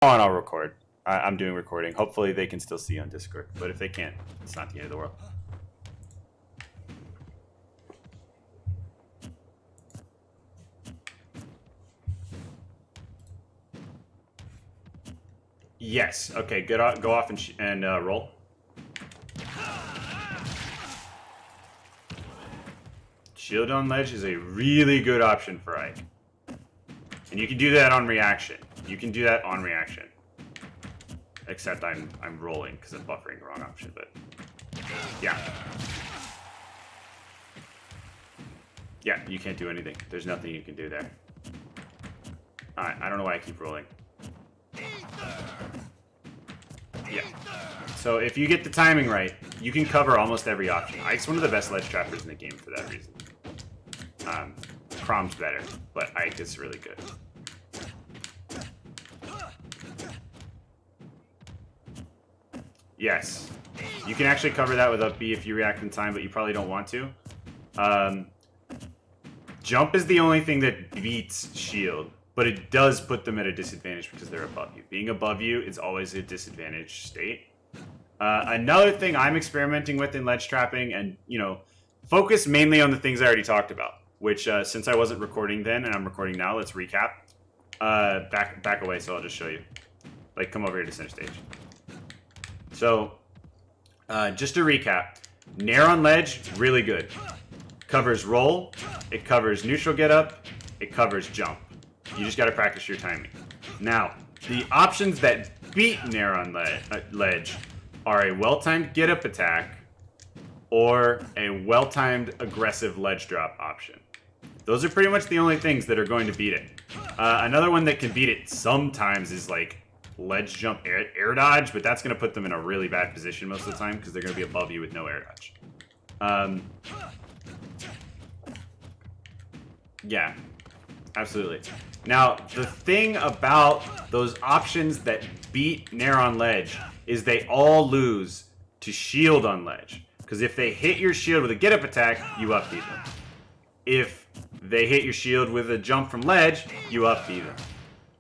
on, I'll record. I'm doing recording. Hopefully they can still see on Discord. But if they can't, it's not the end of the world. Yes. Okay. Go off and roll. Shield on ledge is a really good option for Ike. And you can do that on reaction. You can do that on reaction. Except I'm rolling because I'm buffering the wrong option, but yeah. Yeah, you can't do anything. There's nothing you can do there. Alright, I don't know why I keep rolling. Yeah. So if you get the timing right, you can cover almost every option. Ike's one of the best ledge trappers in the game for that reason. Crom's better, but Ike is really good. Yes. You can actually cover that with up B if you react in time, but you probably don't want to. Jump is the only thing that beats shield, but it does put them at a disadvantage because they're above you. Being above you is always a disadvantaged state. Another thing I'm experimenting with in ledge trapping, and focus mainly on the things I already talked about, which since I wasn't recording then and I'm recording now, let's recap. Back away, so I'll just show you. Like, come over here to center stage. So, just to recap, Nair on ledge, really good. Covers roll, it covers neutral get up, it covers jump. You just gotta practice your timing. Now, the options that beat Nair on ledge are a well-timed get up attack or a well-timed aggressive ledge drop option. Those are pretty much the only things that are going to beat it. Another one that can beat it sometimes is like ledge jump air dodge, but that's going to put them in a really bad position most of the time because they're going to be above you with no air dodge. Yeah, absolutely. Now, the thing about those options that beat Nair on ledge is they all lose to shield on ledge. Because if they hit your shield with a get up attack, you up beat them. If they hit your shield with a jump from ledge, you up beat them.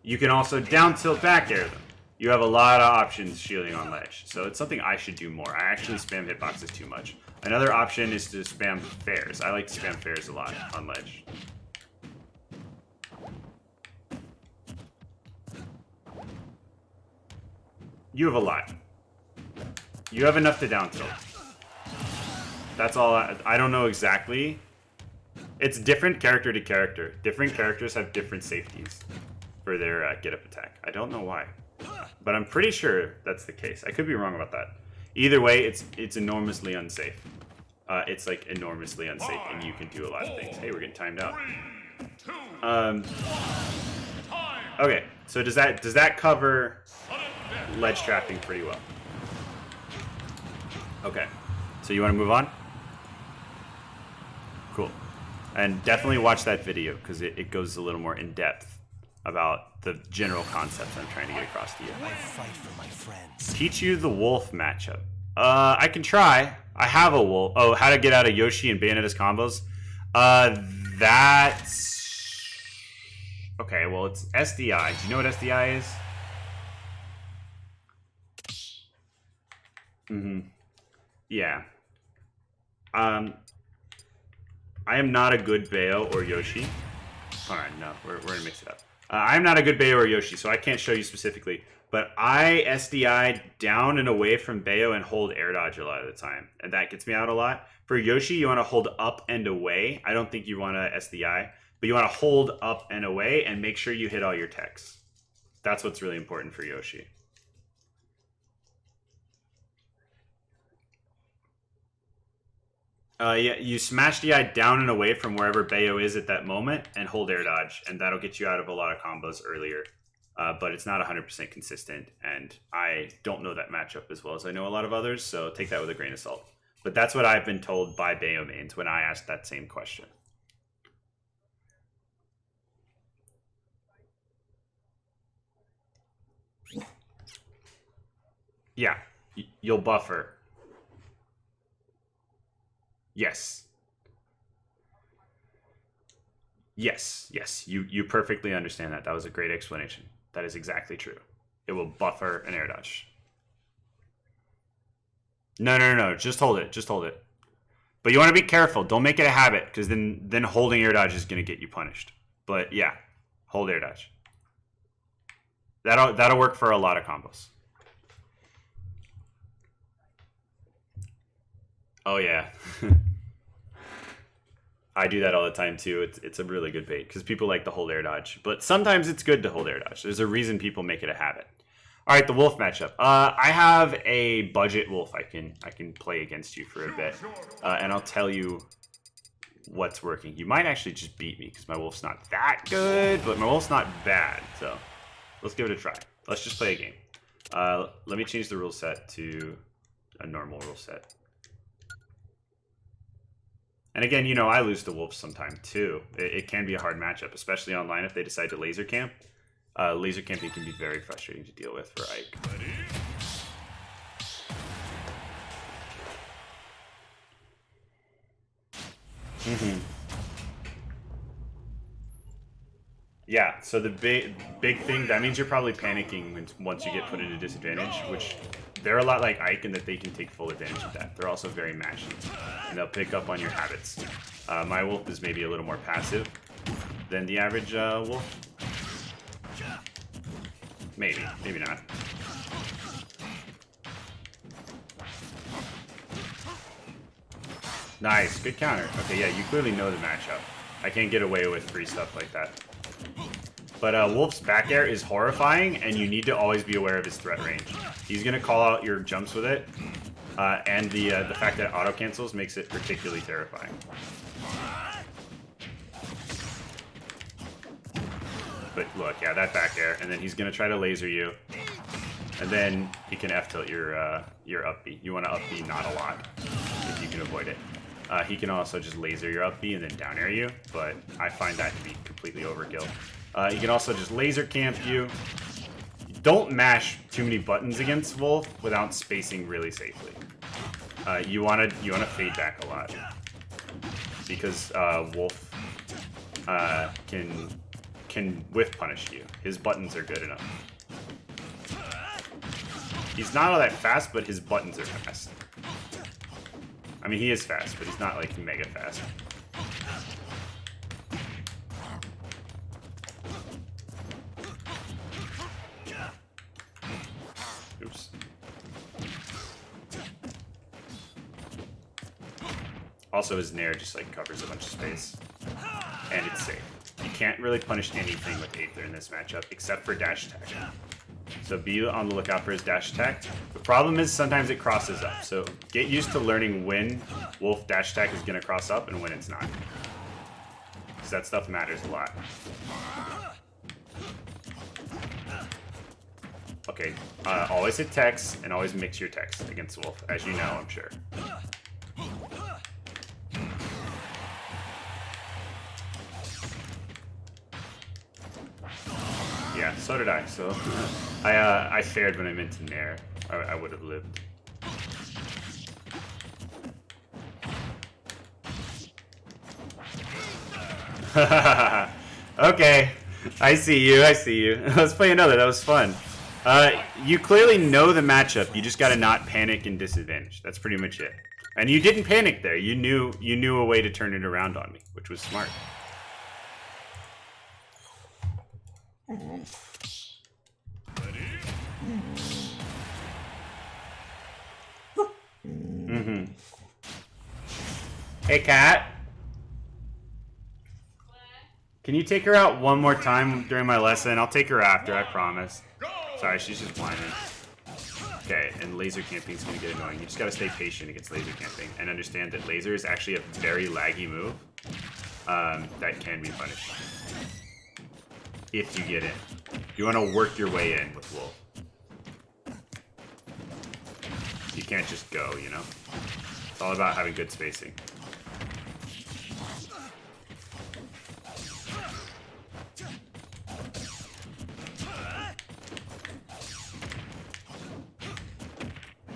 You can also down tilt back air them. You have a lot of options shielding on ledge, so it's something I should do more. I actually spam hitboxes too much. Another option is to spam fairs. I like to spam fairs a lot on ledge. You have a lot. You have enough to down tilt. That's all. I don't know exactly. It's different character to character. Different characters have different safeties for their get up attack. I don't know why. But I'm pretty sure that's the case. I could be wrong about that. Either way, it's enormously unsafe. It's like enormously unsafe, and you can do a lot of things. Hey, we're getting timed out. Okay, so does that cover ledge trapping pretty well? Okay, so you want to move on? Cool. And definitely watch that video because it goes a little more in depth about the general concepts I'm trying to get across to you. I fight for my friends. Teach you the wolf matchup. I can try. I have a wolf. Oh, how to get out of Yoshi and Bayonetta's combos. That's okay. Well, it's SDI. Do you know what SDI is? Yeah. I am not a good Bayo or Yoshi. Alright, no, we're gonna mix it up. I'm not a good Bayo or Yoshi, so I can't show you specifically. But I SDI down and away from Bayo and hold air dodge a lot of the time. And that gets me out a lot. For Yoshi, you want to hold up and away. I don't think you want to SDI. But you want to hold up and away and make sure you hit all your techs. That's what's really important for Yoshi. Yeah, you smash DI down and away from wherever Bayo is at that moment and hold air dodge, and that'll get you out of a lot of combos earlier. But it's not 100% consistent, and I don't know that matchup as well as I know a lot of others, so take that with a grain of salt. But that's what I've been told by Bayo mains when I asked that same question. Yeah, you'll buffer. Yes. Yes, you perfectly understand that. That was a great explanation. That is exactly true. it will buffer an air dodge. No. Just hold it. Just hold it. But you want to be careful. Don't make it a habit, because then holding air dodge is going to get you punished. But yeah, hold air dodge. That'll work for a lot of combos. Oh yeah. I do that all the time too. It's a really good bait because people like to hold air dodge, but sometimes it's good to hold air dodge. There's a reason people make it a habit. All right, the wolf matchup. I have a budget wolf I can play against you for a bit, and I'll tell you what's working. You might actually just beat me because my wolf's not that good, but my wolf's not bad. So let's give it a try. Let's just play a game. Let me change the rule set to a normal rule set. And again, you know, I lose to wolves sometime too. It can be a hard matchup, especially online if they decide to laser camp. Laser camping can be very frustrating to deal with for Ike. Yeah, so the big thing, that means you're probably panicking once you get put into disadvantage, which they're a lot like Ike in that they can take full advantage of that. They're also very mashy, and they'll pick up on your habits. My wolf is maybe a little more passive than the average wolf. Maybe not. Nice, good counter. Okay, yeah, you clearly know the matchup. I can't get away with free stuff like that. But Wolf's back air is horrifying, and you need to always be aware of his threat range. He's going to call out your jumps with it, and the fact that it auto-cancels makes it particularly terrifying. But look, yeah, that back air, and then he's going to try to laser you, and then he can F-tilt your up B. You want to up B not a lot, if you can avoid it. He can also just laser your up B and then down air you, but I find that to be completely overkill. He can also just laser camp you. Don't mash too many buttons against Wolf without spacing really safely. You wanna fade back a lot because Wolf can whiff punish you. His buttons are good enough. He's not all that fast, but his buttons are fast. I mean, he is fast, but he's not like mega fast. Oops. Also, his Nair just like covers a bunch of space, and it's safe. You can't really punish anything with Aether in this matchup except for dash attack. So be on the lookout for his dash attack. The problem is sometimes it crosses up, so get used to learning when Wolf dash attack is going to cross up and when it's not, because that stuff matters a lot. Okay, always hit techs and always mix your techs against Wolf, as you know, I'm sure. Yeah, so did I. So I fared when I meant to Nair. I would have lived. Okay, I see you. Let's play another. That was fun. You clearly know the matchup. You just gotta not panic and disadvantage. That's pretty much it. And you didn't panic there. You knew a way to turn it around on me, which was smart. Hey, Kat. Can you take her out one more time during my lesson? I'll take her after, I promise. Sorry, she's just whining. Okay, and laser camping is going to get annoying. You just got to stay patient against laser camping and understand that laser is actually a very laggy move that can be punished if you get in. You want to work your way in with Wolf. You can't just go, you know? It's all about having good spacing.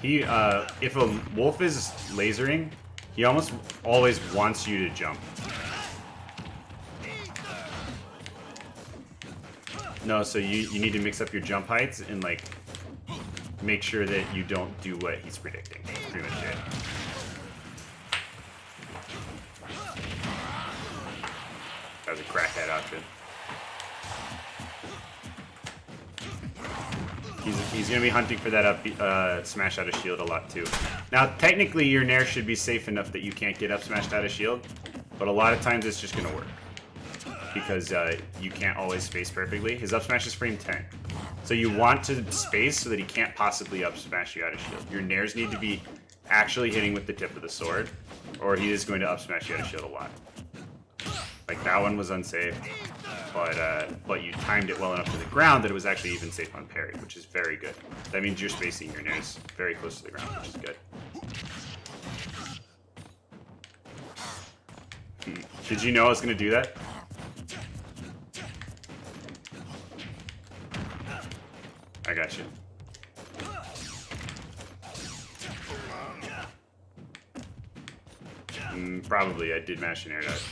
If a Wolf is lasering, he almost always wants you to jump. No, so you need to mix up your jump heights and like make sure that you don't do what he's predicting. That's pretty much it. That was a crackhead option. He's going to be hunting for that up smash out of shield a lot too. Now, technically, your nair should be safe enough that you can't get up smashed out of shield, but a lot of times it's just going to work because you can't always space perfectly. His up smash is frame 10, so you want to space so that he can't possibly up smash you out of shield. Your nairs need to be actually hitting with the tip of the sword, or he is going to up smash you out of shield a lot. Like that one was unsafe. But you timed it well enough to the ground that it was actually even safe on parry, which is very good. That means you're spacing your nairs very close to the ground, which is good. Did you know I was going to do that? I got you. Probably. I did mash an air dodge.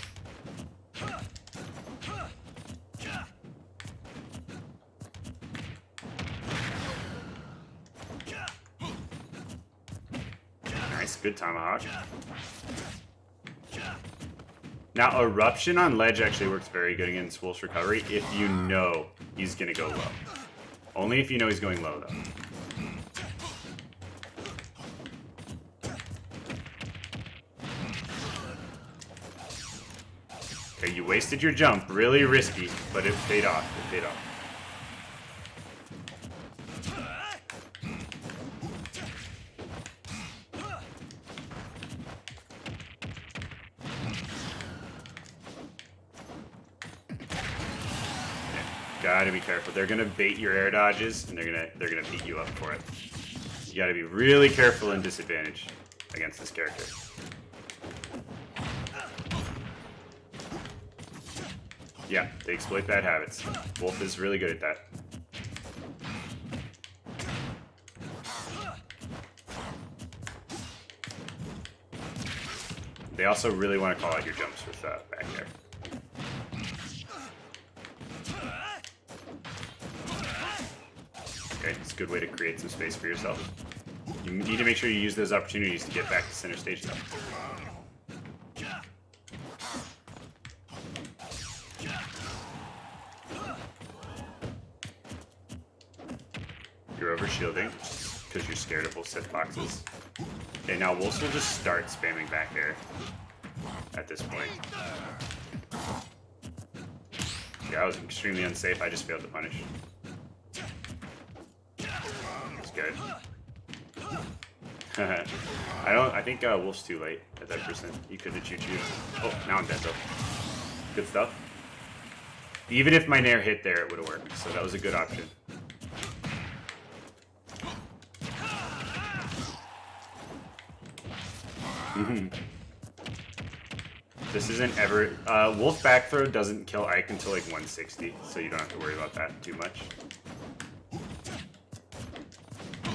Nice, good tomahawk. Now, Eruption on ledge actually works very good against Wolf's recovery if you know he's going to go low. Only if you know he's going low, though. Okay, you wasted your jump. Really risky, but it paid off. It paid off. Gotta be careful. They're gonna bait your air dodges, and they're gonna beat you up for it. You gotta be really careful and disadvantage against this character. Yeah, they exploit bad habits. Wolf is really good at that. They also really want to call out your jumps with back air. Okay, it's a good way to create some space for yourself. You need to make sure you use those opportunities to get back to center stage though. You're over shielding because you're scared of Wolf's hitboxes. Okay, now Wolves will just start spamming back air at this point. Yeah, I was extremely unsafe. I just failed to punish. That's good. I think Wolf's too late at that percent. He could have choo-chooed. Oh, now I'm dead though. Good stuff. Even if my nair hit there, it would have worked. So that was a good option. This isn't ever... Wolf back throw doesn't kill Ike until like 160, so you don't have to worry about that too much. So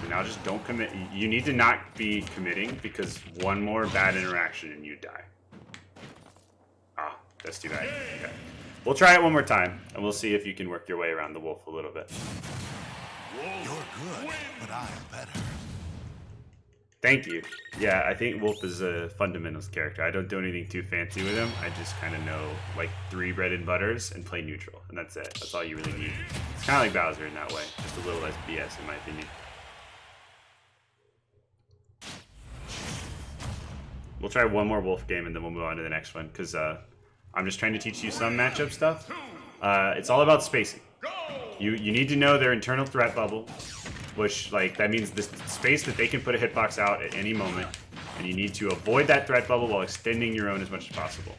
now just don't commit. You need to not be committing, because one more bad interaction and you die. Ah, that's too bad. Okay. We'll try it one more time, and we'll see if you can work your way around the wolf a little bit. You're good, but I'm better. Thank you. Yeah, I think Wolf is a fundamentals character. I don't do anything too fancy with him. I just kind of know like 3 bread and butters and play neutral, and that's it. That's all you really need. It's kind of like Bowser in that way, just a little less BS in my opinion. We'll try one more Wolf game and then we'll move on to the next one, because I'm just trying to teach you some matchup stuff. It's all about spacing. You need to know their internal threat bubble, which, like, that means the space that they can put a hitbox out at any moment, and you need to avoid that threat bubble while extending your own as much as possible.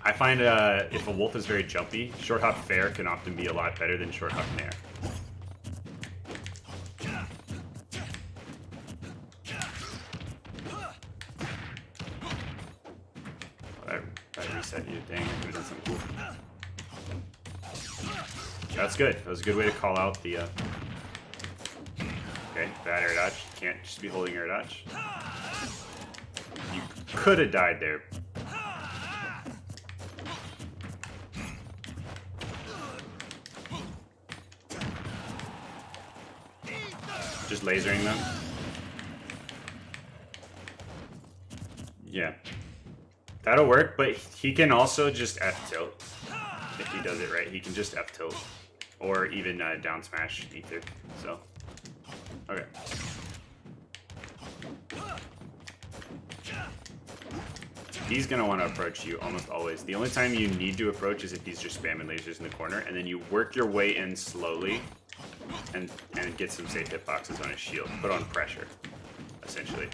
I find if a wolf is very jumpy, short hop fair can often be a lot better than short hop nair. I reset you, dang, I could have done something cool. That's good. That was a good way to call out the... Okay, bad air dodge. Can't just be holding air dodge. You could have died there. Just lasering them. Yeah. That'll work, but he can also just F-tilt. If he does it right, he can just F-tilt. Or even down smash Ether. So, okay. He's going to want to approach you almost always. The only time you need to approach is if he's just spamming lasers in the corner, and then you work your way in slowly and get some safe hitboxes on his shield. Put on pressure, essentially.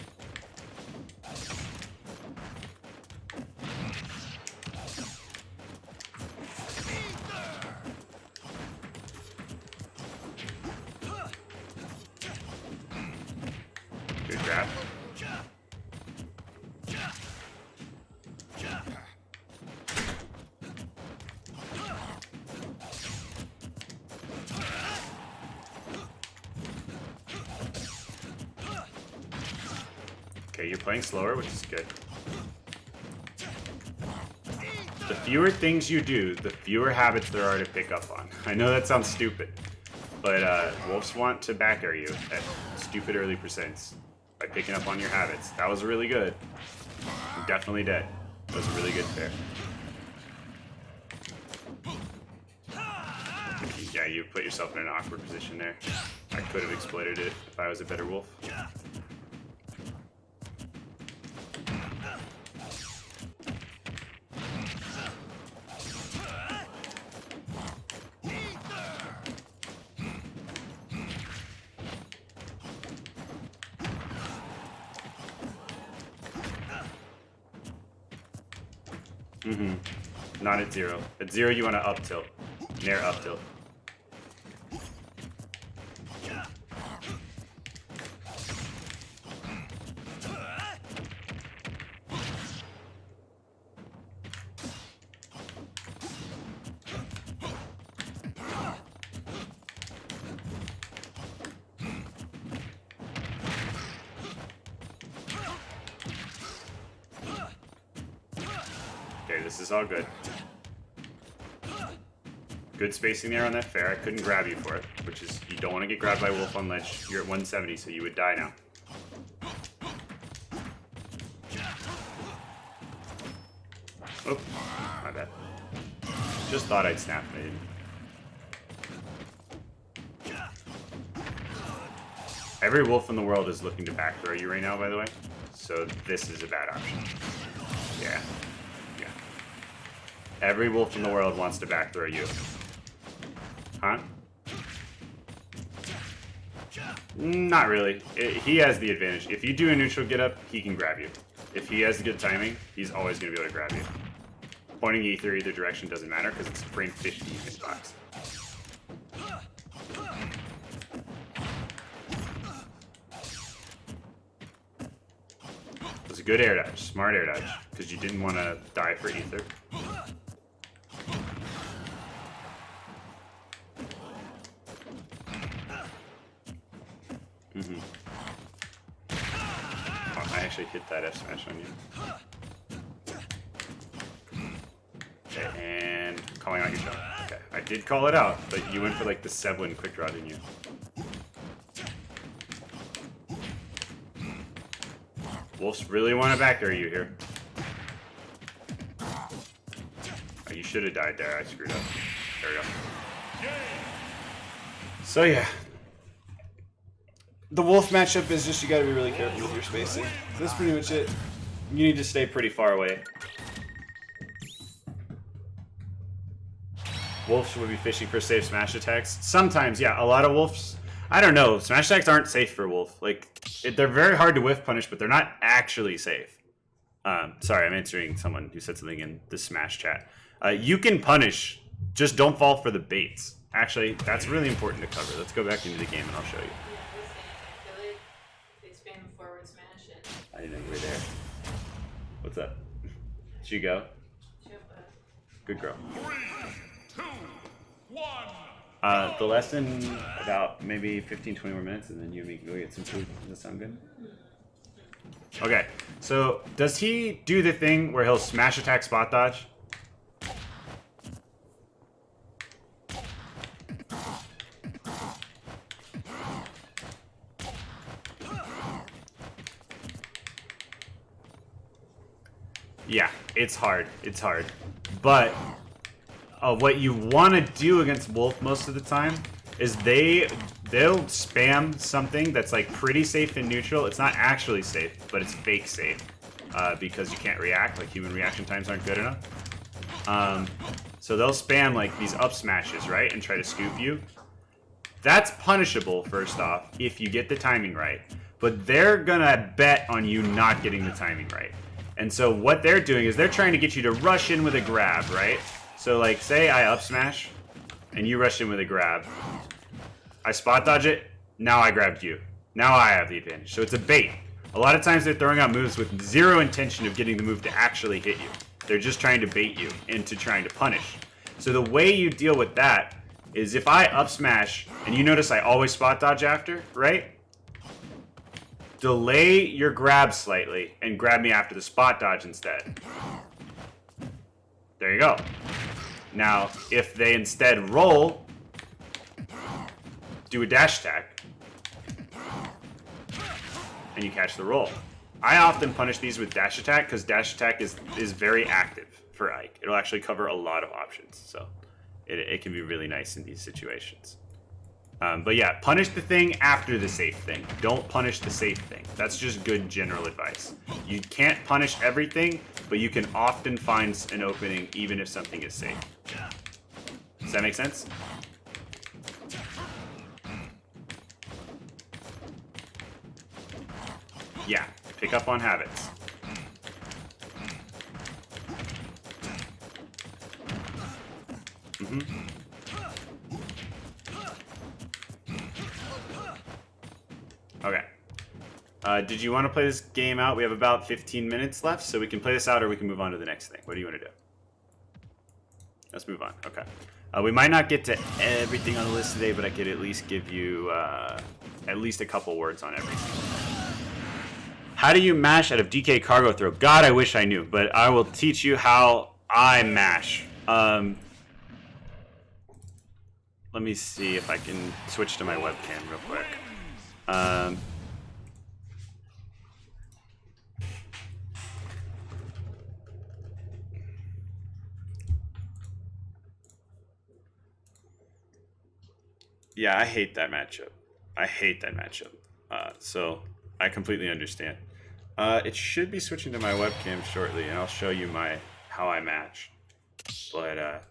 Good grab. Okay, you're playing slower, which is good. The fewer things you do, the fewer habits there are to pick up on. I know that sounds stupid, but wolves want to back air you at stupid early percents by picking up on your habits. That was really good. I'm definitely dead. That was a really good fair. Yeah, you put yourself in an awkward position there. I could have exploited it if I was a better wolf. Not at 0. At 0, you want to up tilt. Nair up tilt. Okay, this is all good. Good spacing there on that fair. I couldn't grab you for it, which is, you don't want to get grabbed by wolf on ledge. You're at 170, so you would die now. Oh, my bad. Just thought I'd snap, but I didn't. Every wolf in the world is looking to back throw you right now, by the way. So this is a bad option. Yeah. Yeah. Every wolf in the world wants to back throw you. Huh? Not really. He has the advantage. If you do a neutral get up, he can grab you. If he has good timing, he's always going to be able to grab you. Pointing ether either direction doesn't matter because it's frame 50 hitbox. It was a good air dodge, smart air dodge, because you didn't want to die for ether. Oh, I actually hit that F smash on you. Okay, and calling out your shot. Okay, I did call it out, but you went for like the Sevlin quick draw, didn't you? Wolves really want to back air you here. Oh, you should have died there. I screwed up. There we go. So yeah. The wolf matchup is just you gotta be really careful with your spacing. That's pretty much it. You need to stay pretty far away. Wolves would be fishing for safe smash attacks. Sometimes, yeah, a lot of wolves. I don't know. Smash attacks aren't safe for wolf. Like, they're very hard to whiff punish, but they're not actually safe. Sorry, I'm answering someone who said something in the Smash chat. You can punish, just don't fall for the baits. Actually, that's really important to cover. Let's go back into the game and I'll show you. I didn't know you were there. What's up? Did you go? Good girl. 3, 2, 1. The lesson about maybe 15-20 more minutes, and then you and me can go get some food. Does that sound good? Okay, so does he do the thing where he'll smash attack spot dodge? Yeah, it's hard. It's hard. But what you want to do against Wolf most of the time is they'll spam something that's like pretty safe and neutral. It's not actually safe, but it's fake safe because you can't react. Like human reaction times aren't good enough. So they'll spam like these up smashes, right, and try to scoop you. That's punishable, first off, if you get the timing right. But they're gonna bet on you not getting the timing right. And so what they're doing is they're trying to get you to rush in with a grab, right? So like, say I up smash, and you rush in with a grab. I spot dodge it, now I grabbed you. Now I have the advantage. So it's a bait. A lot of times they're throwing out moves with zero intention of getting the move to actually hit you. They're just trying to bait you into trying to punish. So the way you deal with that is if I up smash, and you notice I always spot dodge after, right? Delay your grab slightly and grab me after the spot dodge instead. There you go. Now, if they instead roll, do a dash attack, and you catch the roll. I often punish these with dash attack because dash attack is very active for Ike. It'll actually cover a lot of options, so it can be really nice in these situations. But yeah, punish the thing after the safe thing. Don't punish the safe thing. That's just good general advice. You can't punish everything, but you can often find an opening even if something is safe. Does that make sense? Yeah, pick up on habits. Okay. Did you want to play this game out? We have about 15 minutes left, so we can play this out or we can move on to the next thing. What do you want to do? Let's move on. Okay. We might not get to everything on the list today, but I could at least give you at least a couple words on everything. How do you mash out of DK cargo throw? God, I wish I knew, but I will teach you how I mash. Let me see if I can switch to my webcam real quick. Yeah, I hate that matchup. I hate that matchup. So I completely understand. It should be switching to my webcam shortly, and I'll show you how I match. But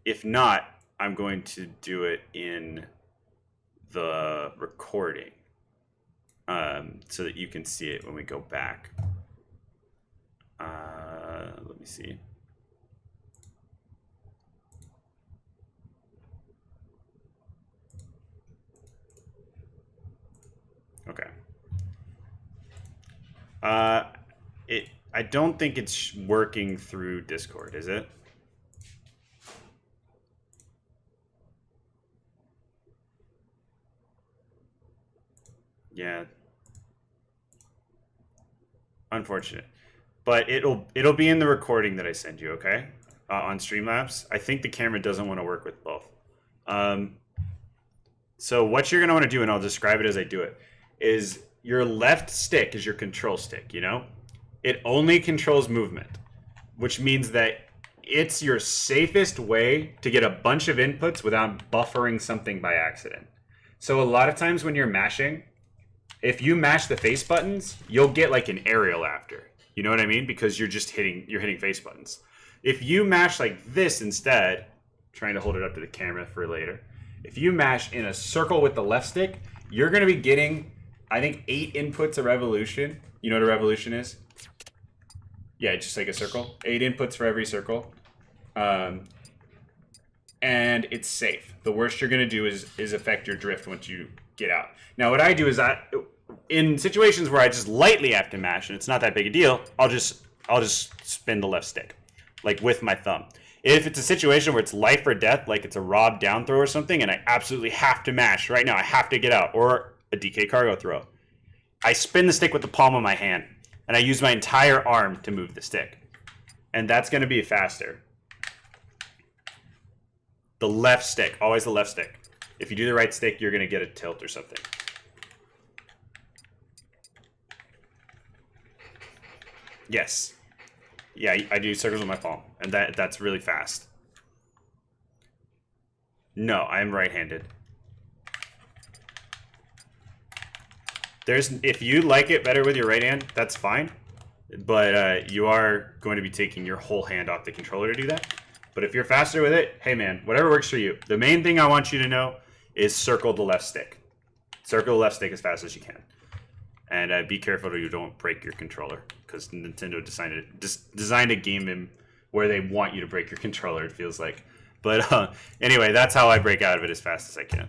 if not, I'm going to do it in the recording so that you can see it when we go back. Let me see. Okay. I don't think it's working through Discord, is it? Yeah. Unfortunate. But it'll be in the recording that I send you, okay? On Streamlabs. I think the camera doesn't want to work with both. So what you're going to want to do, and I'll describe it as I do it, is your left stick is your control stick, you know? It only controls movement, which means that it's your safest way to get a bunch of inputs without buffering something by accident. So a lot of times when you're mashing, if you mash the face buttons, you'll get like an aerial after. You know what I mean? Because you're hitting face buttons. If you mash like this instead, trying to hold it up to the camera for later, if you mash in a circle with the left stick, you're going to be getting, I think, 8 inputs a revolution. You know what a revolution is? Yeah, just like a circle. 8 inputs for every circle. And it's safe. The worst you're going to do is affect your drift once you get out. Now, what I do is in situations where I just lightly have to mash and it's not that big a deal, I'll just spin the left stick, like with my thumb. If it's a situation where it's life or death, like it's a Rob down throw or something, and I absolutely have to mash right now, I have to get out, or a DK cargo throw, I spin the stick with the palm of my hand, and I use my entire arm to move the stick. And that's going to be faster. The left stick, always the left stick. If you do the right stick, you're going to get a tilt or something. Yes. Yeah, I do circles with my palm, and that's really fast. No, I'm right-handed. If you like it better with your right hand, that's fine. But you are going to be taking your whole hand off the controller to do that. But if you're faster with it, hey man, whatever works for you. The main thing I want you to know is circle the left stick. Circle the left stick as fast as you can. And be careful that you don't break your controller, because Nintendo designed a game where they want you to break your controller, it feels like. But anyway, that's how I break out of it as fast as I can.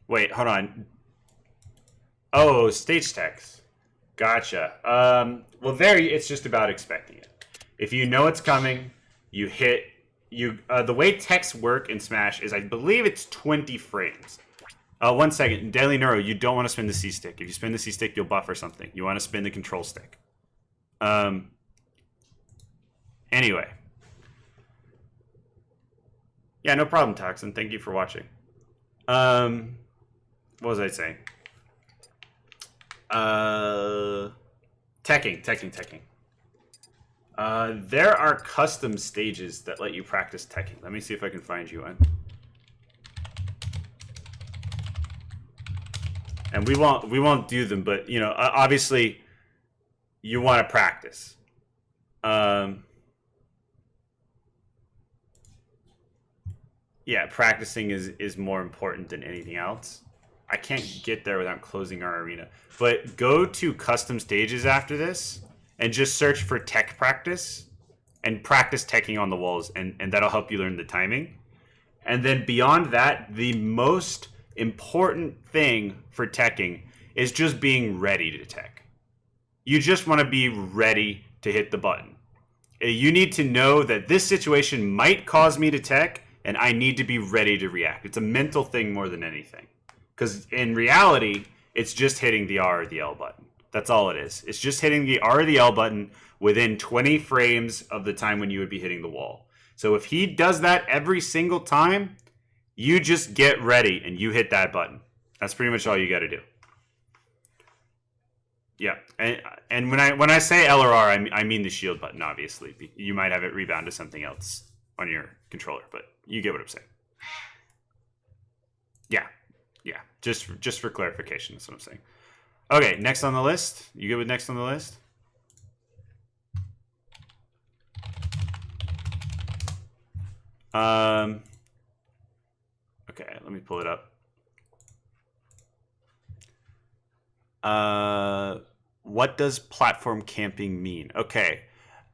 Wait, hold on. Oh, stage text. Gotcha. Well, there it's just about expecting it. If you know it's coming, you hit. The way texts work in Smash is, I believe it's 20 frames. 1 second. Daily Neuro, you don't want to spin the C stick. If you spin the C stick, you'll buff or something. You want to spin the control stick. Anyway. Yeah, no problem, Toxin. Thank you for watching. What was I saying? Teching. There are custom stages that let you practice teching. Let me see if I can find you one. And we won't do them, but you know, obviously, you want to practice. Yeah, practicing is more important than anything else. I can't get there without closing our arena. But go to custom stages after this and just search for tech practice and practice teching on the walls, and that'll help you learn the timing. And then beyond that, the most important thing for teching is just being ready to tech. You just want to be ready to hit the button. You need to know that this situation might cause me to tech, and I need to be ready to react. It's a mental thing more than anything. Because in reality, it's just hitting the R or the L button. That's all it is. It's just hitting the R or the L button within 20 frames of the time when you would be hitting the wall. So if he does that every single time, you just get ready and you hit that button. That's pretty much all you got to do. Yeah, and when I say L or R, I mean the shield button, obviously. You might have it rebound to something else on your controller, but you get what I'm saying. Yeah, just for clarification, that's what I'm saying. Okay, next on the list. You good with next on the list? Okay, let me pull it up. What does platform camping mean? Okay,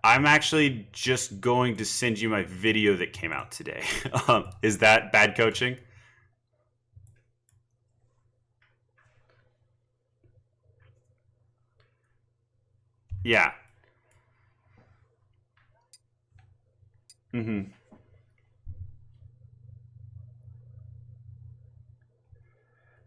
I'm actually just going to send you my video that came out today. Is that bad coaching? Yeah. Mm-hmm.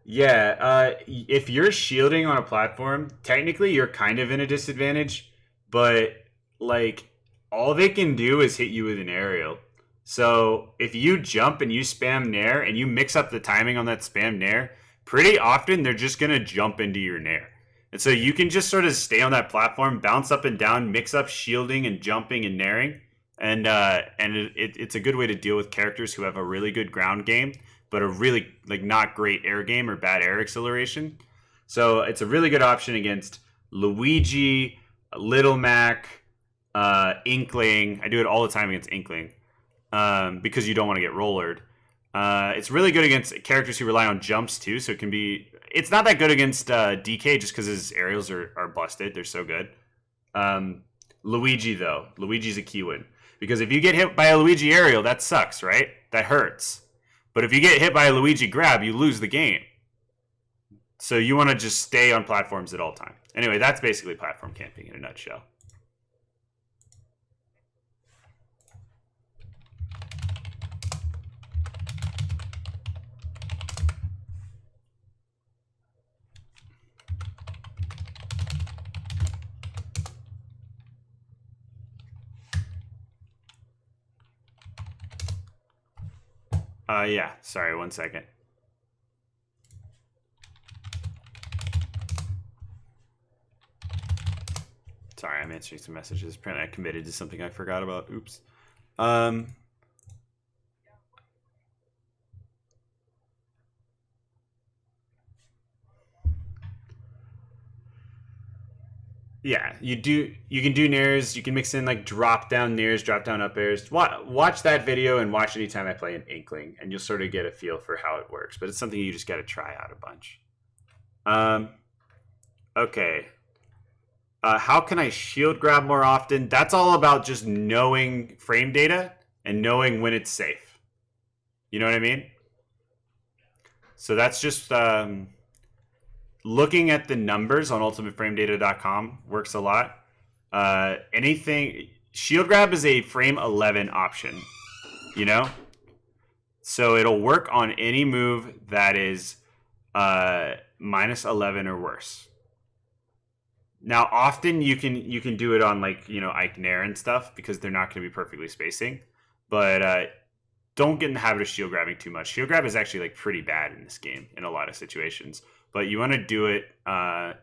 Yeah, if you're shielding on a platform, technically you're kind of in a disadvantage, but like all they can do is hit you with an aerial. So if you jump and you spam nair and you mix up the timing on that spam nair, pretty often they're just gonna jump into your nair. And so you can just sort of stay on that platform, bounce up and down, mix up shielding and jumping and nairing, and it's a good way to deal with characters who have a really good ground game but a really like not great air game or bad air acceleration. So it's a really good option against Luigi, Little Mac, Inkling. I do it all the time against Inkling because you don't want to get rollered. It's really good against characters who rely on jumps too. So it can be. It's not that good against DK just because his aerials are busted. They're so good. Luigi though, Luigi's a key win because if you get hit by a Luigi aerial, that sucks, right? That hurts. But if you get hit by a Luigi grab, you lose the game. So you want to just stay on platforms at all times. Anyway, that's basically platform camping in a nutshell. Yeah, sorry, 1 second. I'm answering some messages. Apparently I committed to something I forgot about. Oops. Yeah, you can do nairs. You can mix in like drop down nairs, drop down up airs. Watch that video and watch anytime I play an Inkling, and you'll sort of get a feel for how it works. But it's something you just got to try out a bunch. Okay. How can I shield grab more often? That's all about just knowing frame data and knowing when it's safe. You know what I mean? So that's just looking at the numbers on ultimateframedata.com works a lot. Anything shield grab is a frame 11 option, you know? So it'll work on any move that is minus 11 or worse. Now, often you can do it on like, you know, Ike Nair and stuff because they're not going to be perfectly spacing. But don't get in the habit of shield grabbing too much. Shield grab is actually like pretty bad in this game in a lot of situations. But you want to do it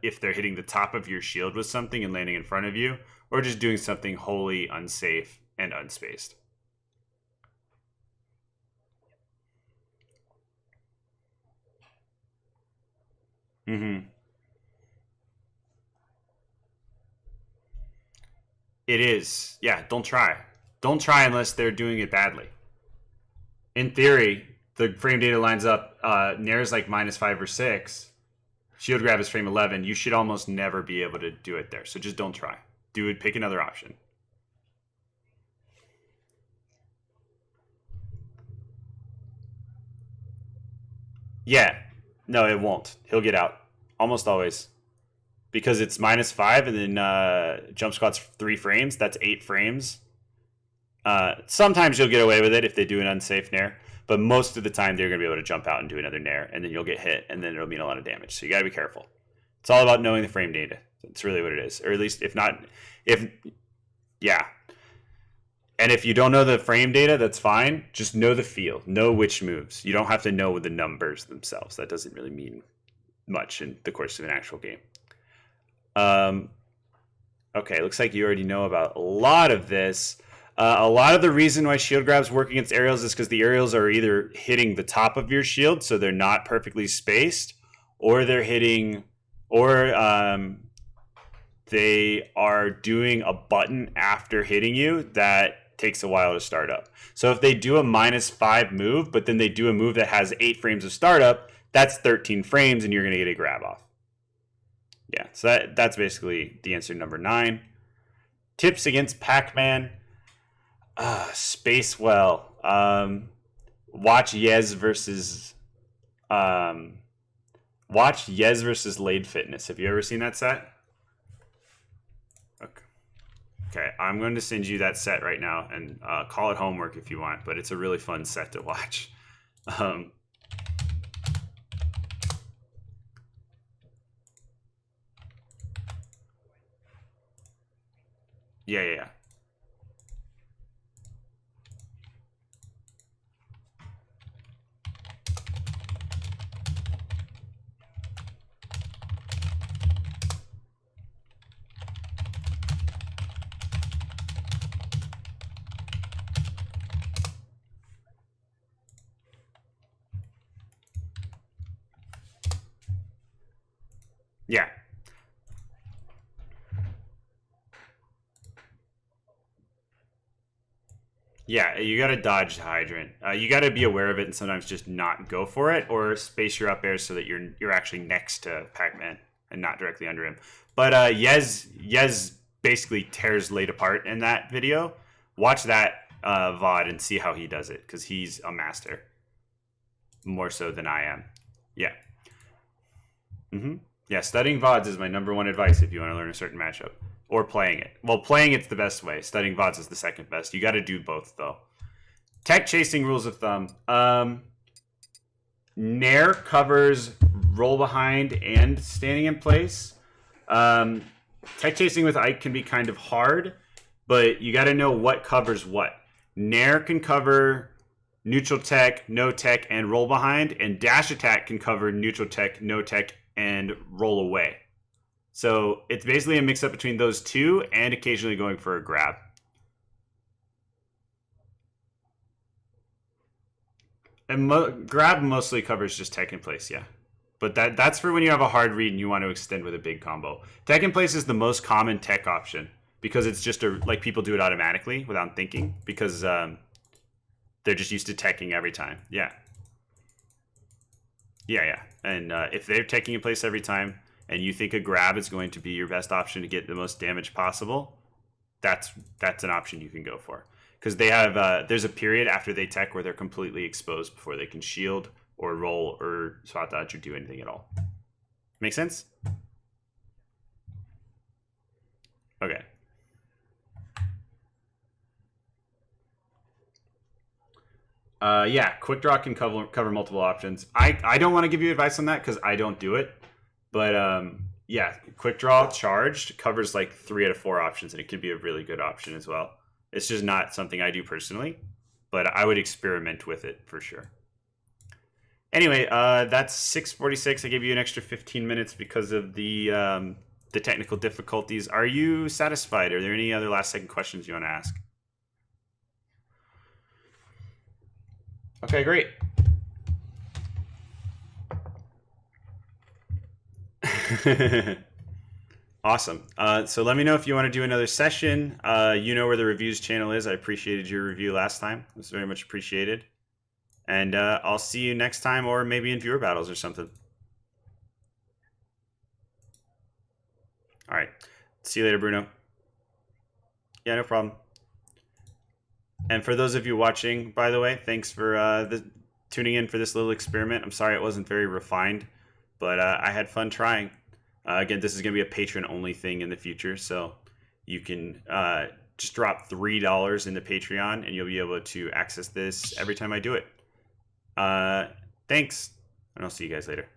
if they're hitting the top of your shield with something and landing in front of you, or just doing something wholly unsafe and unspaced. Mm-hmm. It is. Yeah, don't try. Don't try unless they're doing it badly. In theory, the frame data lines up. Nair is like minus 5 or 6. Shield grab is frame 11. You should almost never be able to do it there. So just don't try. Do it. Pick another option. Yeah. No, it won't. He'll get out. Almost always. Because it's minus 5 and then jump squat's 3 frames. That's 8 frames. Sometimes you'll get away with it if they do an unsafe nair. But most of the time, they're going to be able to jump out and do another nair, and then you'll get hit, and then it'll mean a lot of damage. So you got to be careful. It's all about knowing the frame data. That's really what it is. Or at least, yeah. And if you don't know the frame data, that's fine. Just know the feel. Know which moves. You don't have to know the numbers themselves. That doesn't really mean much in the course of an actual game. Okay, looks like you already know about a lot of this. A lot of the reason why shield grabs work against aerials is because the aerials are either hitting the top of your shield, so they're not perfectly spaced, or they're hitting, or they are doing a button after hitting you that takes a while to start up. So if they do a minus 5 move, but then they do a move that has 8 frames of startup, that's 13 frames, and you're going to get a grab off. Yeah, so that's basically the answer number 9. Tips against Pac-Man. Space well. Watch Yez versus Lade Fitness. Have you ever seen that set? Okay, I'm going to send you that set right now, and call it homework if you want, but it's a really fun set to watch. Yeah. Yeah. Yeah, you got to dodge the hydrant. You got to be aware of it and sometimes just not go for it, or space your up airs so that you're actually next to Pac-Man and not directly under him. But Yez basically tears Lade apart in that video. Watch that VOD and see how he does it, because he's a master. More so than I am. Yeah. Yeah, studying VODs is my number 1 advice if you want to learn a certain matchup. Or playing it. Well, playing it's the best way. Studying VODs is the second best. You got to do both, though. Tech chasing rules of thumb. Nair covers roll behind and standing in place. Tech chasing with Ike can be kind of hard, but you got to know what covers what. Nair can cover neutral tech, no tech, and roll behind, and dash attack can cover neutral tech, no tech, and roll away. So it's basically a mix-up between those two and occasionally going for a grab. And grab mostly covers just tech in place, yeah. But that's for when you have a hard read and you want to extend with a big combo. Tech in place is the most common tech option because it's just like people do it automatically without thinking because they're just used to teching every time. Yeah. Yeah. And if they're teching in place every time and you think a grab is going to be your best option to get the most damage possible, that's an option you can go for. Because they have there's a period after they tech where they're completely exposed before they can shield or roll or spot dodge or do anything at all. Make sense? Okay. Yeah, quick draw can cover multiple options. I don't want to give you advice on that because I don't do it. But yeah, quick draw charged covers like 3 out of 4 options, and it could be a really good option as well. It's just not something I do personally, but I would experiment with it for sure. Anyway, that's 6:46. I gave you an extra 15 minutes because of the technical difficulties. Are you satisfied? Are there any other last-second questions you want to ask? Okay, great. Awesome. So let me know if you want to do another session. You know where the reviews channel is. I appreciated your review last time. It was very much appreciated. And I'll see you next time or maybe in viewer battles or something. All right. See you later, Bruno. Yeah, no problem. And for those of you watching, by the way, thanks for tuning in for this little experiment. I'm sorry it wasn't very refined, but I had fun trying. Again, this is going to be a patron-only thing in the future, so you can just drop $3 into Patreon, and you'll be able to access this every time I do it. Thanks, and I'll see you guys later.